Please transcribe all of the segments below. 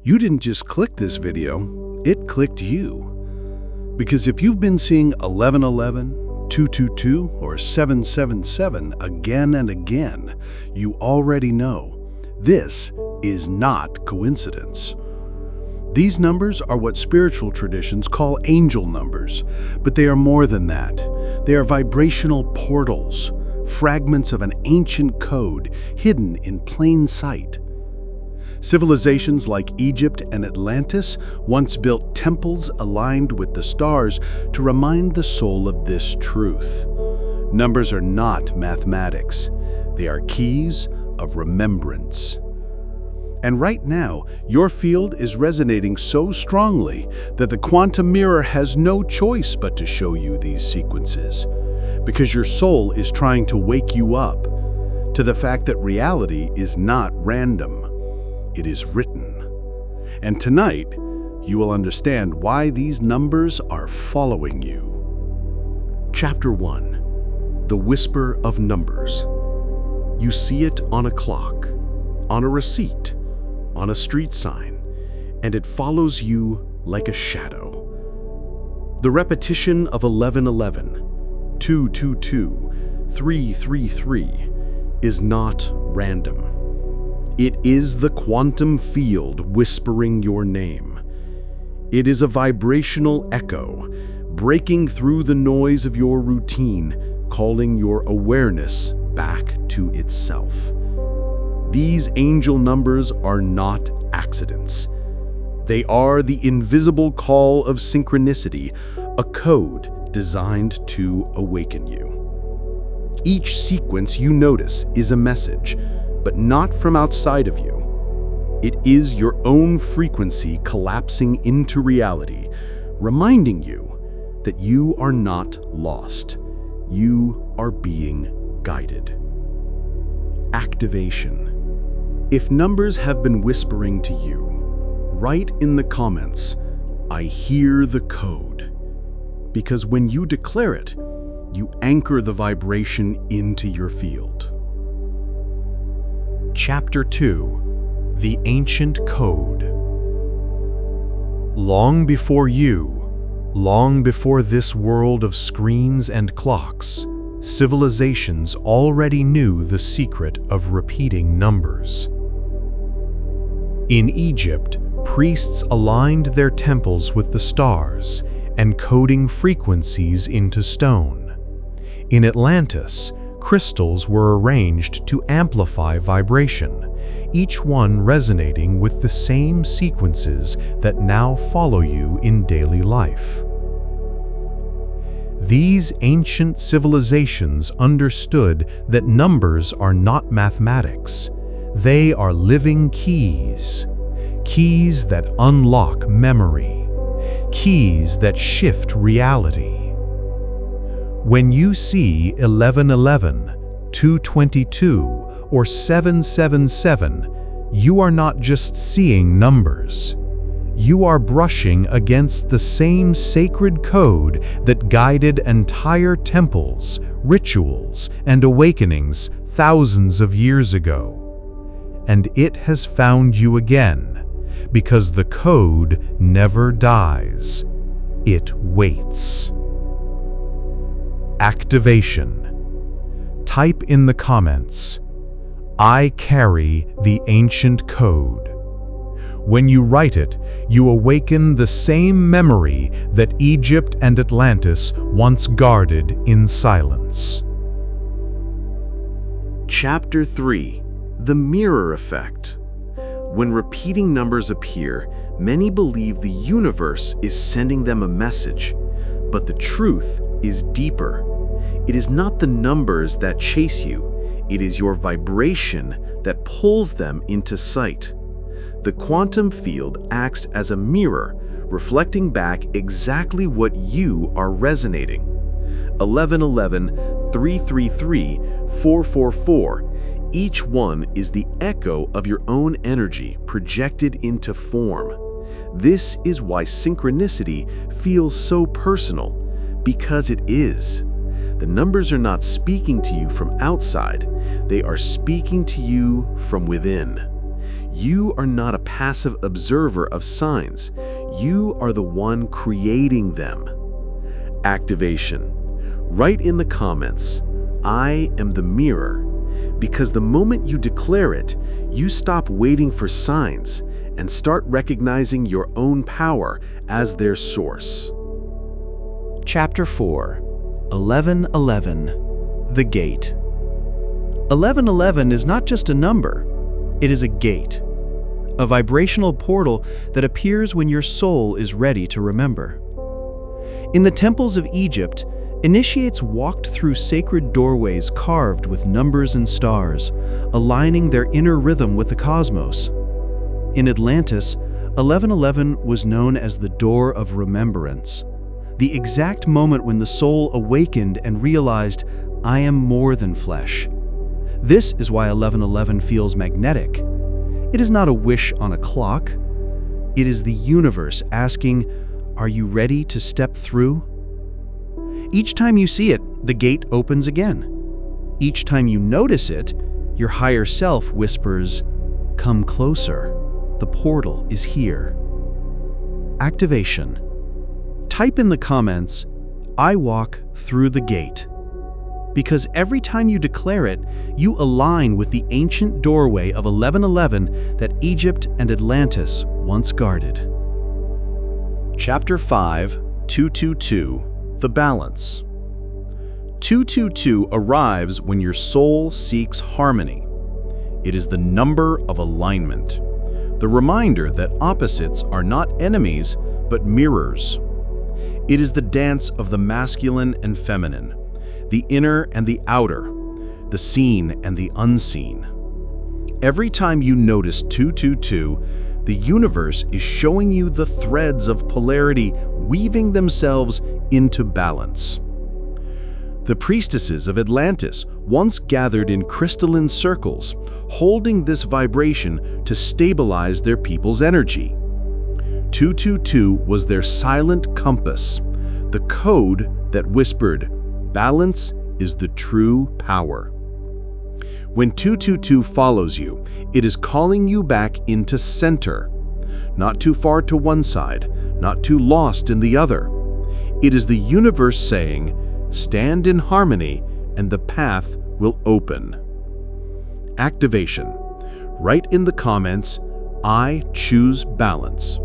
You didn't just click this video, it clicked you. Because if you've been seeing 1111, 222, or 777 again and again, you already know this is not coincidence. These numbers are what spiritual traditions call angel numbers, but they are more than that. They are vibrational portals, fragments of an ancient code hidden in plain sight. Civilizations like Egypt and Atlantis once built temples aligned with the stars to remind the soul of this truth. Numbers are not mathematics. They are keys of remembrance. And right now, your field is resonating so strongly that the quantum mirror has no choice but to show you these sequences, because your soul is trying to wake you up to the fact that reality is not random. It is written. And tonight, you will understand why these numbers are following you. Chapter 1. The Whisper of Numbers. You see it on a clock, on a receipt, on a street sign, and it follows you like a shadow. The repetition of 1111, 222, 333 is not random. It is the quantum field whispering your name. It is a vibrational echo, breaking through the noise of your routine, calling your awareness back to itself. These angel numbers are not accidents. They are the invisible call of synchronicity, a code designed to awaken you. Each sequence you notice is a message, but not from outside of you. It is your own frequency collapsing into reality, reminding you that you are not lost. You are being guided. Activation. If numbers have been whispering to you, write in the comments, "I hear the code." Because when you declare it, you anchor the vibration into your field. Chapter 2. The Ancient Code. Long before you, long before this world of screens and clocks, civilizations already knew the secret of repeating numbers. In Egypt, priests aligned their temples with the stars, encoding frequencies into stone. In Atlantis, crystals were arranged to amplify vibration, each one resonating with the same sequences that now follow you in daily life. These ancient civilizations understood that numbers are not mathematics. They are living keys, keys that unlock memory, keys that shift reality. When you see 1111, 222, or 777, you are not just seeing numbers. You are brushing against the same sacred code that guided entire temples, rituals, and awakenings thousands of years ago. And it has found you again, because the code never dies. It waits. Activation. Type in the comments, "I carry the ancient code." When you write it, you awaken the same memory that Egypt and Atlantis once guarded in silence. Chapter 3. The Mirror Effect. When repeating numbers appear, many believe the universe is sending them a message, but the truth is deeper. It is not the numbers that chase you, it is your vibration that pulls them into sight. The quantum field acts as a mirror, reflecting back exactly what you are resonating. 1111, 333, 444. Each one is the echo of your own energy projected into form. This is why synchronicity feels so personal, because it is. The numbers are not speaking to you from outside, they are speaking to you from within. You are not a passive observer of signs. You are the one creating them. Activation. Write in the comments, "I am the mirror," because the moment you declare it, you stop waiting for signs and start recognizing your own power as their source. Chapter 4, 1111, The Gate. 1111 is not just a number, it is a gate, a vibrational portal that appears when your soul is ready to remember. In the temples of Egypt, initiates walked through sacred doorways carved with numbers and stars, aligning their inner rhythm with the cosmos. In Atlantis, 1111 was known as the Door of Remembrance, the exact moment when the soul awakened and realized, "I am more than flesh." This is why 1111 feels magnetic. It is not a wish on a clock. It is the universe asking, "Are you ready to step through?" Each time you see it, the gate opens again. Each time you notice it, your higher self whispers, "Come closer. The portal is here." Activation. Type in the comments, "I walk through the gate." Because every time you declare it, you align with the ancient doorway of 1111 that Egypt and Atlantis once guarded. Chapter 5, 222, The Balance. 222 arrives when your soul seeks harmony. It is the number of alignment, the reminder that opposites are not enemies, but mirrors. It is the dance of the masculine and feminine, the inner and the outer, the seen and the unseen. Every time you notice 222, the universe is showing you the threads of polarity weaving themselves into balance. The priestesses of Atlantis once gathered in crystalline circles, holding this vibration to stabilize their people's energy. 222 was their silent compass, the code that whispered, "Balance is the true power." When 222 follows you, it is calling you back into center, not too far to one side, not too lost in the other. It is the universe saying, "Stand in harmony and the path will open." Activation. Write in the comments, "I choose balance."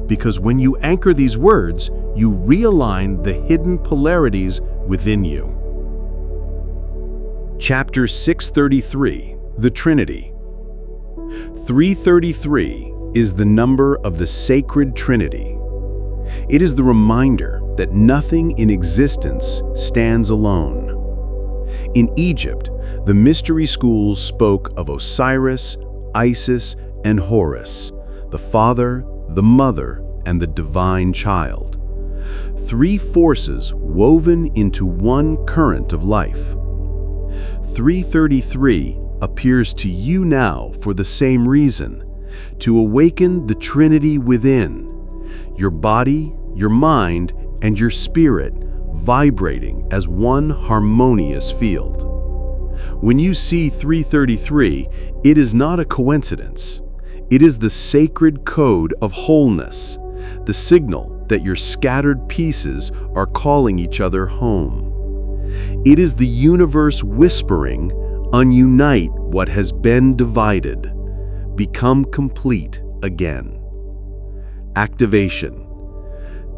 Because when you anchor these words, you realign the hidden polarities within you. Chapter 633, The Trinity. 333 is the number of the sacred Trinity. It is the reminder that nothing in existence stands alone. In Egypt, the mystery schools spoke of Osiris, Isis, and Horus, the Father, the Mother, and the Divine Child. Three forces woven into one current of life. 333 appears to you now for the same reason, to awaken the Trinity within, your body, your mind, and your spirit vibrating as one harmonious field. When you see 333, it is not a coincidence. It is the sacred code of wholeness, the signal that your scattered pieces are calling each other home. It is the universe whispering, "Unite what has been divided. Become complete again." Activation.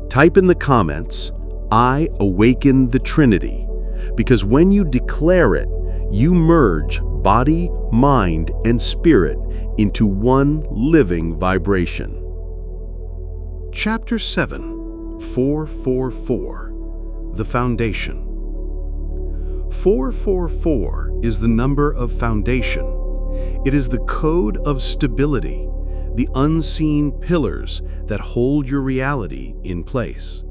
Type in the comments, "I awaken the Trinity," because when you declare it, you merge body, mind, and spirit into one living vibration. Chapter 7, 444, The Foundation. 444 is the number of foundation. It is the code of stability, the unseen pillars that hold your reality in place.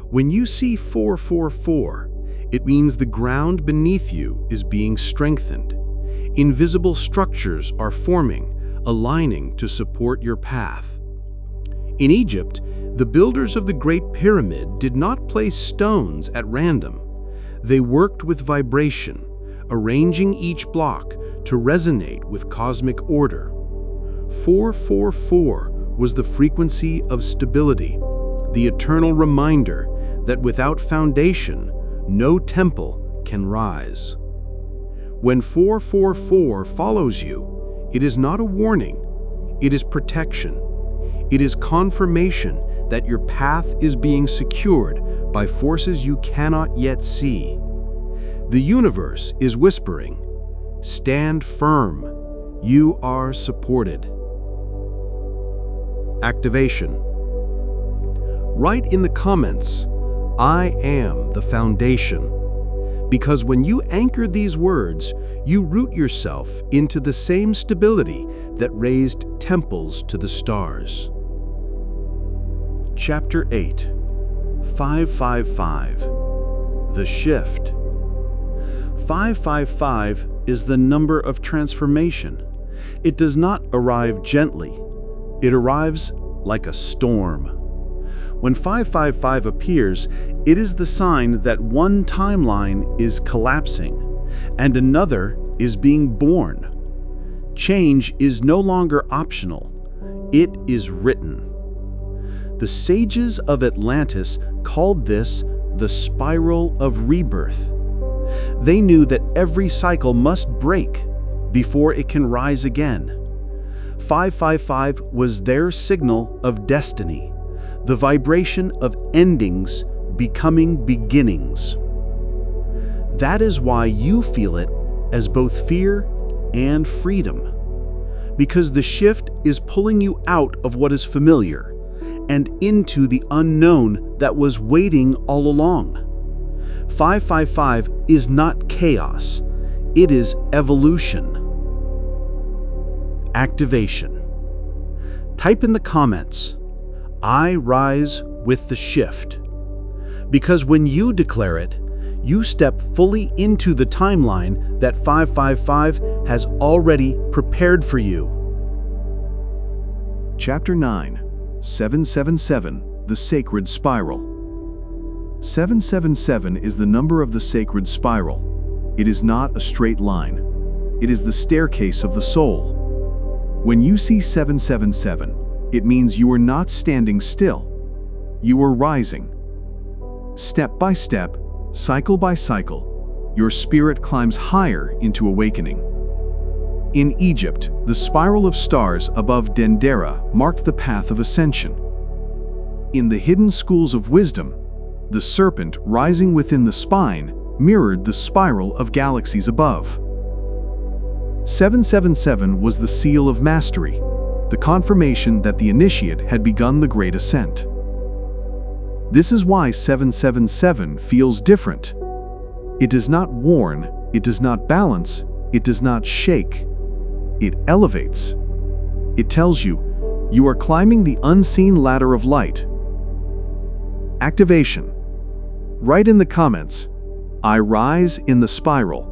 When you see 444, it means the ground beneath you is being strengthened. Invisible structures are forming, aligning to support your path. In Egypt, the builders of the Great Pyramid did not place stones at random. They worked with vibration, arranging each block to resonate with cosmic order. 444 was the frequency of stability, the eternal reminder that without foundation, no temple can rise. When 444 follows you, it is not a warning, it is protection. It is confirmation that your path is being secured by forces you cannot yet see. The universe is whispering, "Stand firm, you are supported." Activation. Write in the comments, "I am the foundation," because when you anchor these words, you root yourself into the same stability that raised temples to the stars. Chapter 8, 555, The Shift. 555 is the number of transformation. It does not arrive gently. It arrives like a storm. When 555 appears, it is the sign that one timeline is collapsing and another is being born. Change is no longer optional. It is written. The sages of Atlantis called this the spiral of rebirth. They knew that every cycle must break before it can rise again. 555 was their signal of destiny, the vibration of endings becoming beginnings. That is why you feel it as both fear and freedom, because the shift is pulling you out of what is familiar and into the unknown that was waiting all along. 555 is not chaos, it is evolution. Activation. Type in the comments, "I rise with the shift," because when you declare it, you step fully into the timeline that 555 has already prepared for you. Chapter 9, 777, The Sacred Spiral. 777 is the number of the sacred spiral. It is not a straight line. It is the staircase of the soul. When you see 777, it means you are not standing still. You are rising. Step by step, cycle by cycle, your spirit climbs higher into awakening. In Egypt, the spiral of stars above Dendera marked the path of ascension. In the hidden schools of wisdom, the serpent rising within the spine mirrored the spiral of galaxies above. 777 was the seal of mastery, the confirmation that the initiate had begun the great ascent. This is why 777 feels different. It does not warn, it does not balance, it does not shake. It elevates. It tells you, you are climbing the unseen ladder of light. Activation. Write in the comments, "I rise in the spiral,"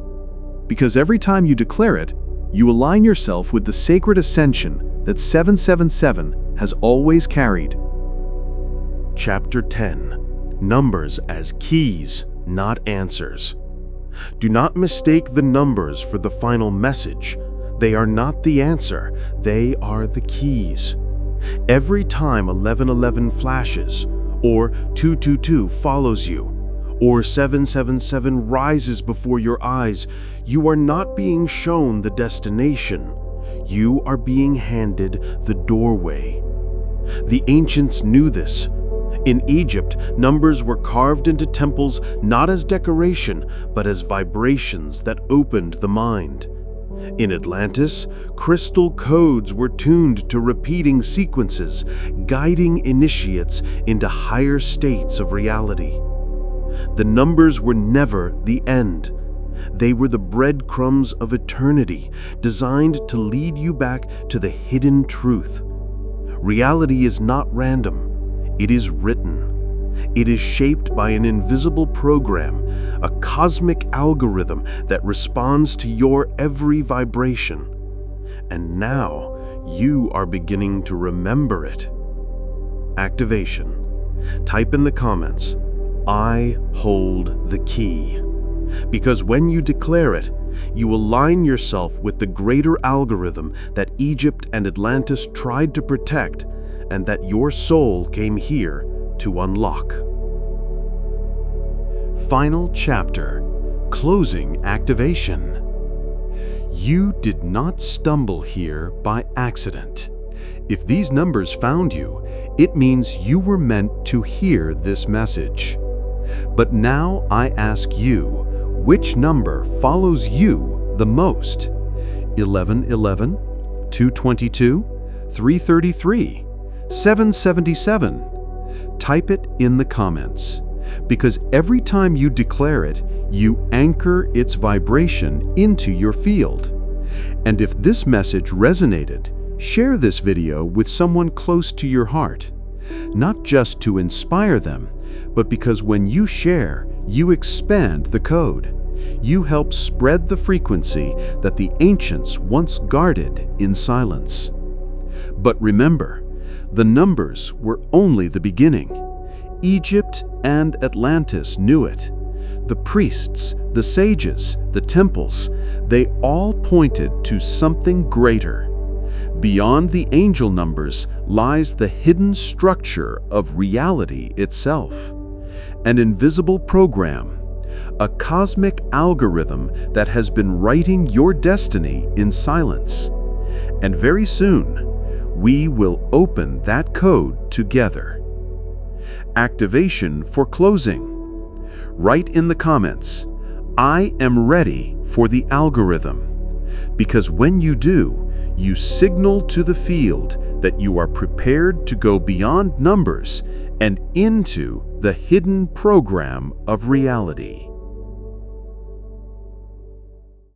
because every time you declare it, you align yourself with the sacred ascension that 777 has always carried. Chapter 10, Numbers as Keys, Not Answers. Do not mistake the numbers for the final message. They are not the answer, they are the keys. Every time 1111 flashes, or 222 follows you, or 777 rises before your eyes, you are not being shown the destination. You are being handed the doorway. The ancients knew this. In Egypt, numbers were carved into temples not as decoration, but as vibrations that opened the mind. In Atlantis, crystal codes were tuned to repeating sequences, guiding initiates into higher states of reality. The numbers were never the end. They were the breadcrumbs of eternity, designed to lead you back to the hidden truth. Reality is not random. It is written. It is shaped by an invisible program, a cosmic algorithm that responds to your every vibration. And now, you are beginning to remember it. Activation. Type in the comments, "I hold the key." Because when you declare it, you align yourself with the greater algorithm that Egypt and Atlantis tried to protect, and that your soul came here to unlock. Final chapter, closing activation. You did not stumble here by accident. If these numbers found you, it means you were meant to hear this message. But now I ask you, which number follows you the most? 1111, 222, 333, 777. Type it in the comments, because every time you declare it, you anchor its vibration into your field. And if this message resonated, share this video with someone close to your heart, not just to inspire them, but because when you share, you expand the code. You help spread the frequency that the ancients once guarded in silence. But remember, the numbers were only the beginning. Egypt and Atlantis knew it. The priests, the sages, the temples, they all pointed to something greater. Beyond the angel numbers lies the hidden structure of reality itself. An invisible program, a cosmic algorithm that has been writing your destiny in silence. And very soon, we will open that code together. Activation for closing. Write in the comments, I am ready for the algorithm. Because when you do, you signal to the field that you are prepared to go beyond numbers and into the hidden program of reality.